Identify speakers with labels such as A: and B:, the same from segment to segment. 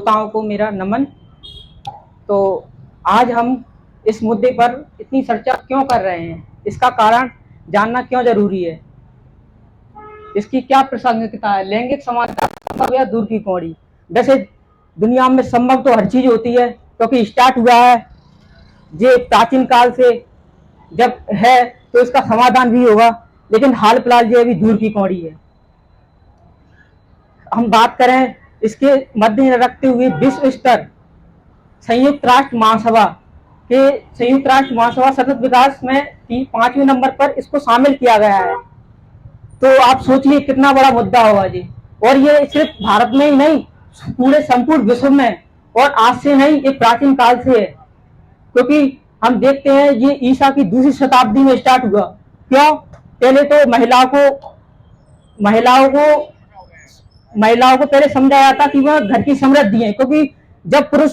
A: श्रोताओं को मेरा नमन। तो आज हम इस मुद्दे पर इतनी चर्चा क्यों कर रहे हैं, इसका कारण जानना क्यों जरूरी है, इसकी क्या प्रासंगिकता है। लैंगिक समानता संभव या दूर की कौड़ी। वैसे दुनिया में संभव तो हर चीज होती है, क्योंकि स्टार्ट हुआ है ये प्राचीन काल से, जब है तो इसका समाधान भी होगा। लेकिन हाल फिलहाल ये अभी दूर की कौड़ी है। हम बात करें इसके मध्य रखते हुए विश्व स्तर संयुक्त राष्ट्र महासभा सतत विकास में 5वें नंबर पर इसको शामिल किया गया है। तो आप सोचिए कितना बड़ा मुद्दा होगा जी। और ये सिर्फ भारत में ही नहीं, पूरे संपूर्ण विश्व में, और आज से नहीं, ये प्राचीन काल से है। क्योंकि हम देखते हैं ये ईसा की दूसरी शताब्दी में स्टार्ट हुआ। क्यों? पहले तो महिलाओं को पहले समझाया था कि वह घर की समृद्धि है, क्योंकि जब पुरुष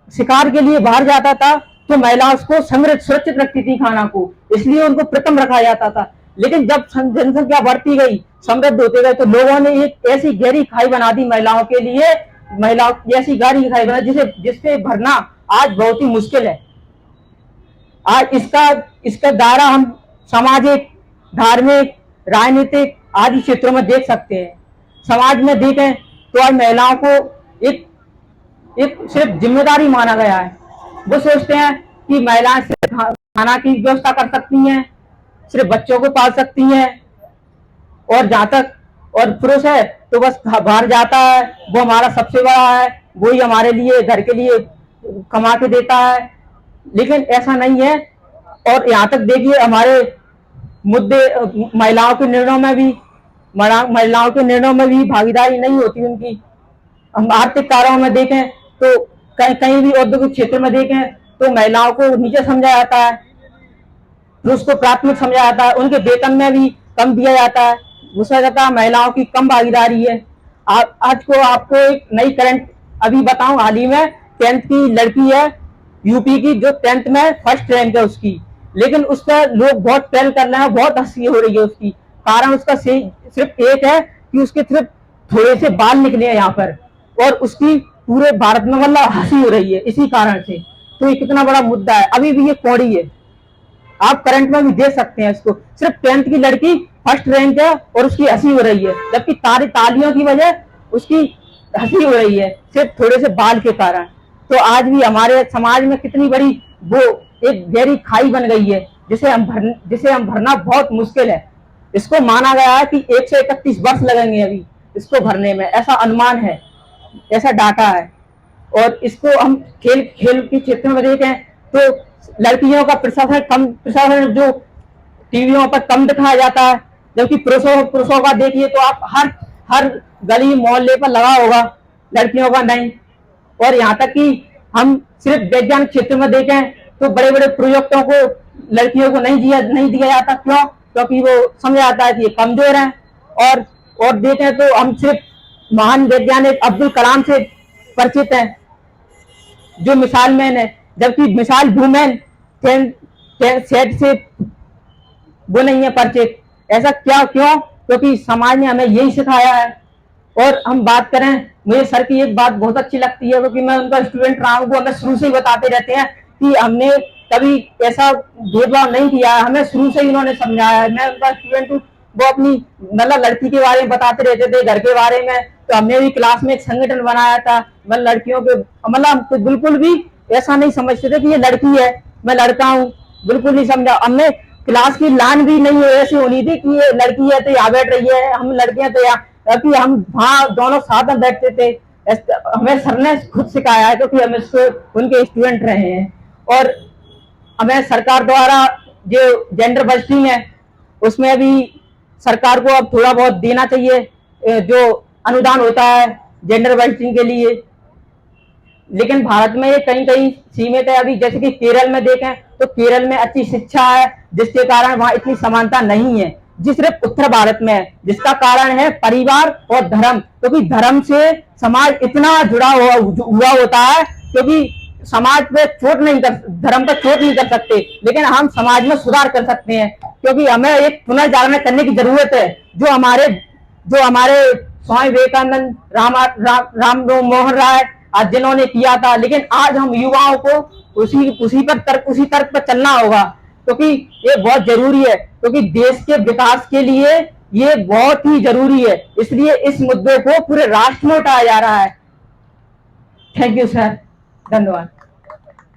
A: शिकार के लिए बाहर जाता था तो महिला उसको समृद्ध सुरक्षित रखती थी खाना को, इसलिए उनको प्रथम रखा जाता था। लेकिन जब जनसंख्या बढ़ती गई, समृद्ध होते गए, तो लोगों ने एक ऐसी गहरी खाई बना दी महिलाओं के लिए, महिलाओं की ऐसी गहरी खाई बना जिससे भरना आज बहुत ही मुश्किल है। आज इसका दायरा हम सामाजिक, धार्मिक, राजनीतिक आदि क्षेत्रों में देख सकते हैं। समाज में देखें तो आज महिलाओं को एक सिर्फ जिम्मेदारी माना गया है। वो सोचते हैं कि महिलाएं सिर्फ खाना की व्यवस्था कर सकती हैं, सिर्फ बच्चों को पाल सकती हैं, और जहां तक और पुरुष है तो बस बाहर जाता है, वो हमारा सबसे बड़ा है, वो ही हमारे लिए घर के लिए कमा के देता है। लेकिन ऐसा नहीं है। और यहाँ तक देखिए हमारे मुद्दे, महिलाओं के निर्णयों में भी भागीदारी नहीं होती उनकी। हम आर्थिक कार्यों में देखें तो कहीं भी औद्योगिक क्षेत्र में देखें तो महिलाओं को नीचे समझा जाता है, पुरुष को प्राथमिक समझा जाता है, उनके वेतन में भी कम दिया जाता है, दूसरा जाता है महिलाओं की कम भागीदारी है। आज को आपको एक नई करंट अभी बताऊं, हाल ही में 10th की लड़की है यूपी की, जो 10th में फर्स्ट रैंक है उसकी, लेकिन उस पर लोग बहुत ट्रेल कर रहे हैं, बहुत हंसी हो रही है उसकी। कारण उसका सिर्फ एक है कि उसके सिर्फ थोड़े से बाल निकले हैं यहाँ पर, और उसकी पूरे भारत में मतलब हंसी हो रही है इसी कारण से। तो ये कितना बड़ा मुद्दा है, अभी भी ये कौड़ी है। आप करंट में भी देख सकते हैं इसको, सिर्फ 10th की लड़की फर्स्ट रैंक है और उसकी हंसी हो रही है, जबकि तालियों की वजह उसकी हंसी हो रही है सिर्फ थोड़े से बाल के कारण। तो आज भी हमारे समाज में कितनी बड़ी वो एक गहरी खाई बन गई है, जिसे हम भरना बहुत मुश्किल है। इसको माना गया है कि 131 वर्ष लगेंगे अभी इसको भरने में, ऐसा अनुमान है, ऐसा डाटा है। और इसको हम खेल के क्षेत्र में देखें तो लड़कियों का प्रशासन जो टीवियों पर कम दिखाया जाता है, जबकि पुरुषों का देखिए तो आप हर गली मोहल्ले पर लगा होगा, लड़कियों का नहीं। और यहाँ तक कि हम सिर्फ वैज्ञानिक क्षेत्र में देखें तो बड़े बड़े प्रोजेक्टों को लड़कियों को नहीं दिया जाता। क्यों? क्योंकि वो समझा जाता है कि ये कमजोर है। और देखें तो हम सिर्फ महान वैज्ञानिक अब्दुल कलाम से परिचित हैं, जो मिसाल मैन है, जबकि मिसाल वुमेन सेट से वो नहीं है परिचित। ऐसा क्यों? क्योंकि समाज ने हमें यही सिखाया है। और हम बात करें, मुझे सर की एक बात बहुत अच्छी लगती है, क्योंकि मैं उनका स्टूडेंट रहा हूँ। वो हमें शुरू से ही बताते रहते हैं कि हमने कभी ऐसा भेदभाव नहीं किया, हमें शुरू से ही उन्होंने समझाया है। मैं उनका स्टूडेंट हूँ। वो अपनी मतलब लड़की के बारे में बताते रहते थे, घर के बारे में। तो हमने भी क्लास में एक संगठन बनाया था, मतलब लड़कियों के, मतलब तो बिल्कुल भी ऐसा नहीं समझते थे कि ये लड़की है, मैं लड़का हूँ, बिल्कुल नहीं समझा हमने। क्लास की लाइन भी नहीं ऐसी होनी थी कि ये लड़की है तो यहाँ बैठ रही है, हम लड़कियां तो यहाँ, क्योंकि हम वहाँ दोनों साथ में बैठते थे। हमें सर ने खुद सिखाया है, क्योंकि हम इसको उनके स्टूडेंट रहे हैं। और हमें सरकार द्वारा जो जेंडर बजटिंग है, उसमें भी सरकार को अब थोड़ा बहुत देना चाहिए, जो अनुदान होता है जेंडर बजटिंग के लिए। लेकिन भारत में ये कहीं कहीं सीमित है अभी। जैसे कि केरल में देखें तो केरल में अच्छी शिक्षा है, जिसके कारण वहां इतनी समानता नहीं है, जिस सिर्फ उत्तर भारत में है। जिसका कारण है परिवार और धर्म, क्योंकि धर्म से समाज इतना जुड़ा हुआ होता है, क्योंकि समाज पे धर्म पर चोट नहीं कर सकते, लेकिन हम समाज में सुधार कर सकते हैं। क्योंकि हमें एक पुनर्जागरण करने की जरूरत है। जो हमारे स्वामी विवेकानंद, राम मोहन राय आज जिन्होंने किया था, लेकिन आज हम युवाओं को उसी तर्क पर चलना होगा, क्योंकि ये बहुत जरूरी है, क्योंकि देश के विकास के लिए ये बहुत ही जरूरी है। इसलिए इस मुद्दे को पूरे राष्ट्र में उठाया जा रहा है। थैंक यू सर, धन्यवाद।